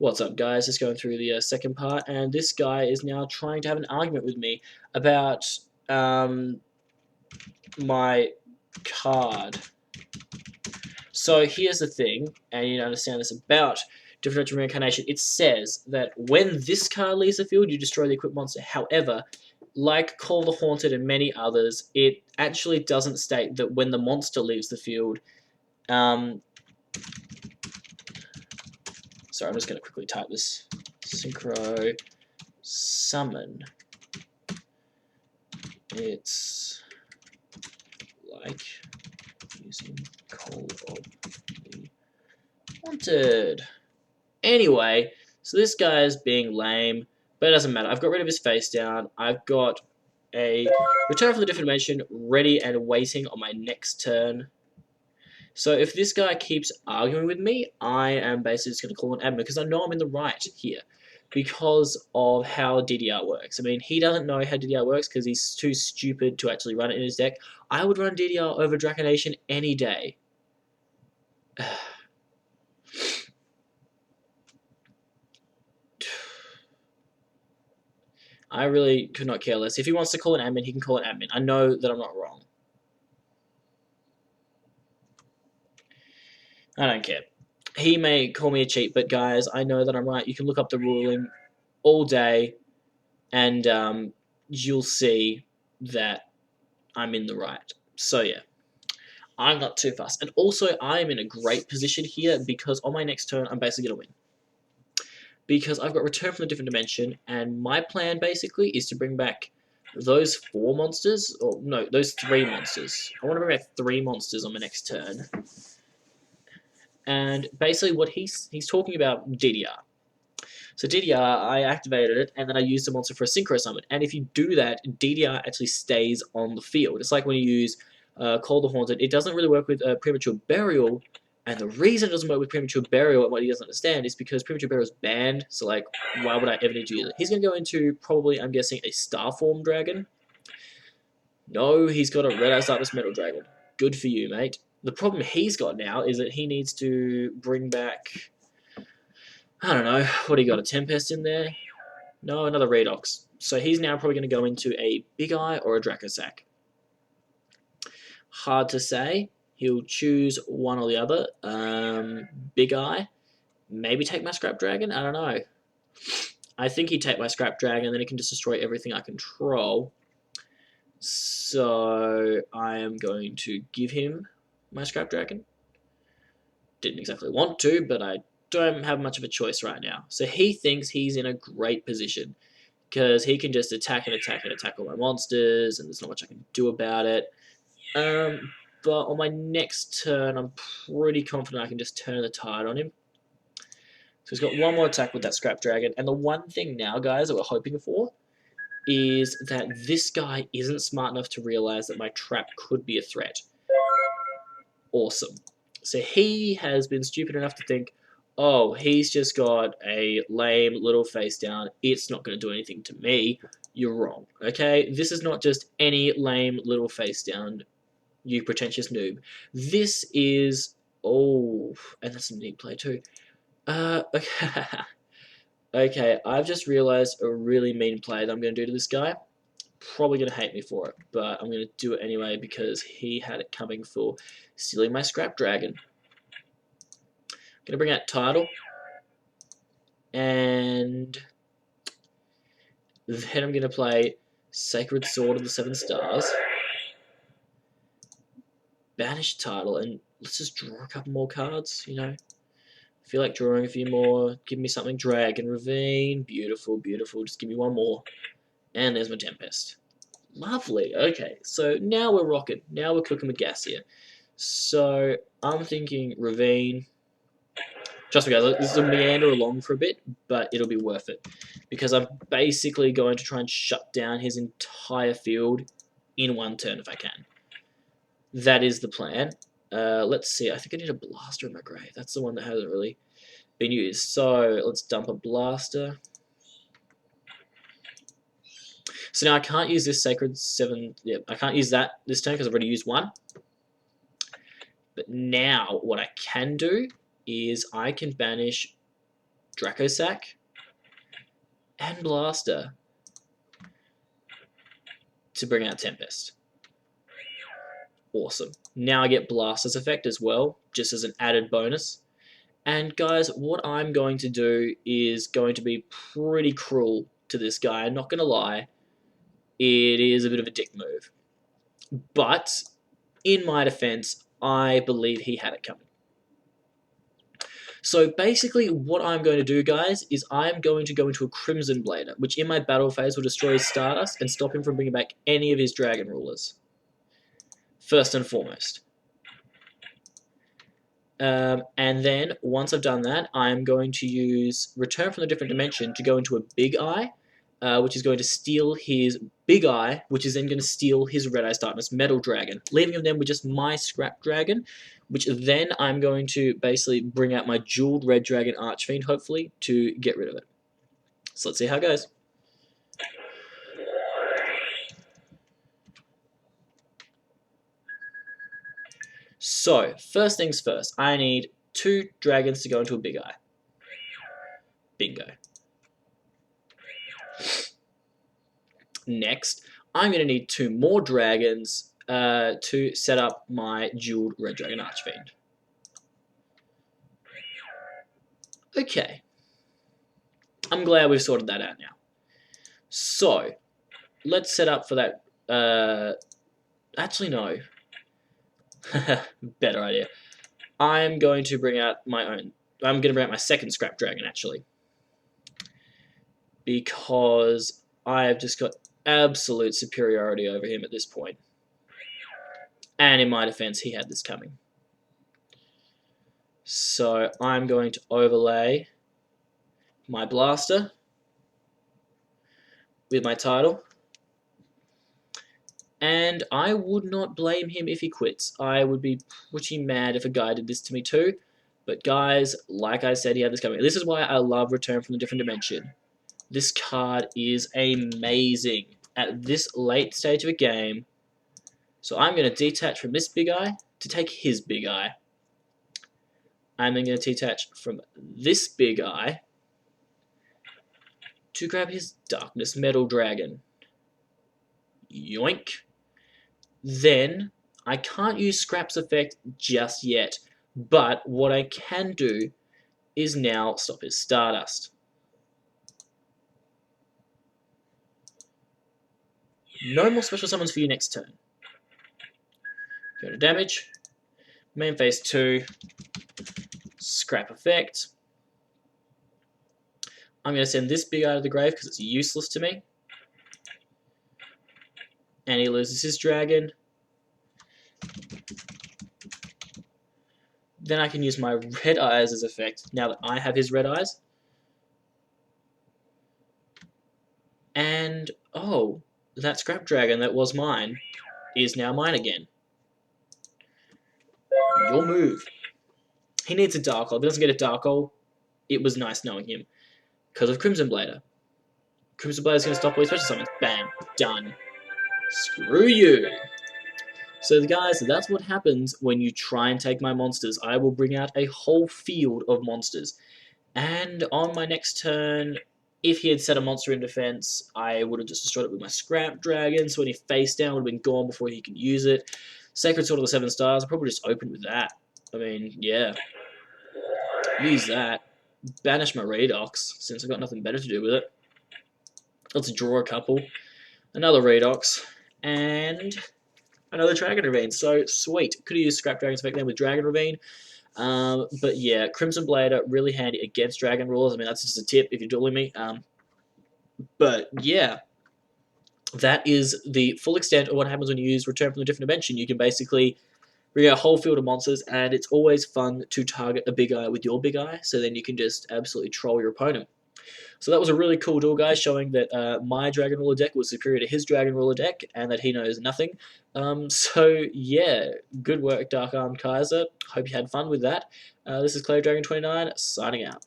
What's up, guys? Just going through the second part, and this guy is now trying to have an argument with me about my card. So here's the thing, and you need to understand this about differential reincarnation. It says that when this card leaves the field, you destroy the equipped monster. However, like Call the Haunted and many others, it actually doesn't state that when the monster leaves the field. Sorry, I'm just going to quickly type this. Synchro summon. It's like using Call of the Haunted. Anyway, so this guy is being lame, but it doesn't matter. I've got rid of his face down. I've got a Return from the Different Dimension ready and waiting on my next turn. So if this guy keeps arguing with me, I am basically just going to call an admin because I know I'm in the right here because of how DDR works. I mean, he doesn't know how DDR works because he's too stupid to actually run it in his deck. I would run DDR over Draconation any day. I really could not care less. If he wants to call an admin, he can call an admin. I know that I'm not wrong. I don't care. He may call me a cheat, but guys, I know that I'm right. You can look up the ruling all day, and you'll see that I'm in the right. So yeah, I'm not too fussed. And also, I'm in a great position here because on my next turn, I'm basically going to win. Because I've got Return from a Different Dimension, and my plan basically is to bring back those 4 monsters, or no, those 3 monsters. I want to bring back 3 monsters on my next turn. And basically what he's talking about DDR. So DDR, I activated it, and then I used the monster for a Synchro Summon. And if you do that, DDR actually stays on the field. It's like when you use Call the Haunted. It doesn't really work with Premature Burial, and the reason it doesn't work with Premature Burial, and what he doesn't understand, is because Premature Burial is banned, so like, why would I ever need to use it? He's going to go into, probably, I'm guessing, a Starform Dragon. No, he's got a Red Eyes Darkness Metal Dragon. Good for you, mate. The problem he's got now is that he needs to bring back, I don't know, what do you got, a Tempest in there? No, another Redox. So he's now probably going to go into a Big Eye or a Dracosac. Hard to say. He'll choose one or the other. Big Eye. Maybe take my Scrap Dragon? I don't know. I think he'd take my Scrap Dragon, and then he can just destroy everything I control. So I am going to give him my Scrap Dragon. Didn't exactly want to, but I don't have much of a choice right now. So he thinks he's in a great position because he can just attack and attack and attack all my monsters, and there's not much I can do about it. But on my next turn, I'm pretty confident I can just turn the tide on him. So he's got one more attack with that Scrap Dragon. And the one thing now, guys, that we're hoping for is that this guy isn't smart enough to realize that my trap could be a threat. Awesome. So he has been stupid enough to think, oh, he's just got a lame little face down. It's not going to do anything to me. You're wrong, okay? This is not just any lame little face down, you pretentious noob. This is... Oh, and that's a neat play too. Okay. Okay, I've just realized a really mean play that I'm going to do to this guy. Probably going to hate me for it, but I'm going to do it anyway because he had it coming for stealing my Scrap Dragon. I'm going to bring out Tidal. And then I'm going to play Sacred Sword of the 7 Stars. Banish Tidal, and let's just draw a couple more cards, you know. I feel like drawing a few more. Give me something. Dragon Ravine. Beautiful, beautiful. Just give me one more. And there's my Tempest. Lovely. Okay, so now we're rocking. Now we're cooking with gas here. So I'm thinking Ravine. Trust me, guys, this will meander along for a bit, but it'll be worth it. Because I'm basically going to try and shut down his entire field in one turn if I can. That is the plan. Let's see. I think I need a Blaster in my grave. That's the one that hasn't really been used. So let's dump a Blaster. So now I can't use this Sacred 7. Yeah, I can't use that this turn because I've already used one. But now what I can do is I can banish Dracosack, and Blaster to bring out Tempest. Awesome. Now I get Blaster's effect as well, just as an added bonus. And guys, what I'm going to do is going to be pretty cruel to this guy, I'm not going to lie. It is a bit of a dick move. But, in my defense, I believe he had it coming. So basically what I'm going to do, guys, is I'm going to go into a Crimson Blader, which in my battle phase will destroy his Stardust and stop him from bringing back any of his Dragon Rulers. First and foremost. And then, once I've done that, I'm going to use Return from the Different Dimension to go into a Big Eye, which is going to steal his Big Eye, which is then going to steal his Red Eyes Darkness Metal Dragon, leaving him then with just my Scrap Dragon, which then I'm going to basically bring out my Jeweled Red Dragon Archfiend, hopefully, to get rid of it. So let's see how it goes. So, first things first, I need 2 dragons to go into a Big Eye. Bingo. Next, I'm going to need 2 more dragons to set up my Jeweled Red Dragon Archfiend. Okay. I'm glad we've sorted that out now. So, let's set up for that. Actually, no. Better idea. I'm going to bring out my own. I'm going to bring out my second Scrap Dragon, actually. Because I've just got absolute superiority over him at this point. And in my defense, he had this coming. So I'm going to overlay my Blaster with my Tidal. And I would not blame him if he quits. I would be pretty mad if a guy did this to me too. But guys, like I said, he had this coming. This is why I love Return from the Different Dimension. This card is amazing at this late stage of a game. So I'm going to detach from this Big Eye to take his Big Eye. I'm then going to detach from this Big Eye to grab his Darkness Metal Dragon. Yoink. Then, I can't use Scrap's effect just yet, but what I can do is now stop his Stardust. No more special summons for you next turn. Go to damage. Main phase 2. Scrap effect. I'm going to send this Big Eye to the grave because it's useless to me. And he loses his dragon. Then I can use my Red Eyes as effect now that I have his Red Eyes. And, oh, that Scrap Dragon that was mine is now mine again. Your move. He needs a Dark Hole. If he doesn't get a Dark Hole, it was nice knowing him. Because of Crimson Blader. Crimson Blader's going to stop all his special summons. Bam. Done. Screw you. So guys, that's what happens when you try and take my monsters. I will bring out a whole field of monsters. And on my next turn, if he had set a monster in defense, I would have just destroyed it with my Scrap Dragon. So any face down would have been gone before he could use it. Sacred Sword of the 7 Stars, I'll probably just open with that. I mean, yeah. Use that. Banish my Redox, since I've got nothing better to do with it. Let's draw a couple. Another Redox. And another Dragon Ravine. So, sweet. Could have used Scrap Dragon's effect then with Dragon Ravine. But yeah, Crimson Blader, really handy against Dragon Rulers. I mean, that's just a tip if you're dueling me. But yeah, that is the full extent of what happens when you use Return from the Different Dimension. You can basically bring out a whole field of monsters, and it's always fun to target a Big Eye with your Big Eye, so then you can just absolutely troll your opponent. So that was a really cool duel, guys, showing that my Dragon Ruler deck was superior to his Dragon Ruler deck, and that he knows nothing. So yeah, good work, Dark Armed Kaiser. Hope you had fun with that. This is Clay Dragon 29, signing out.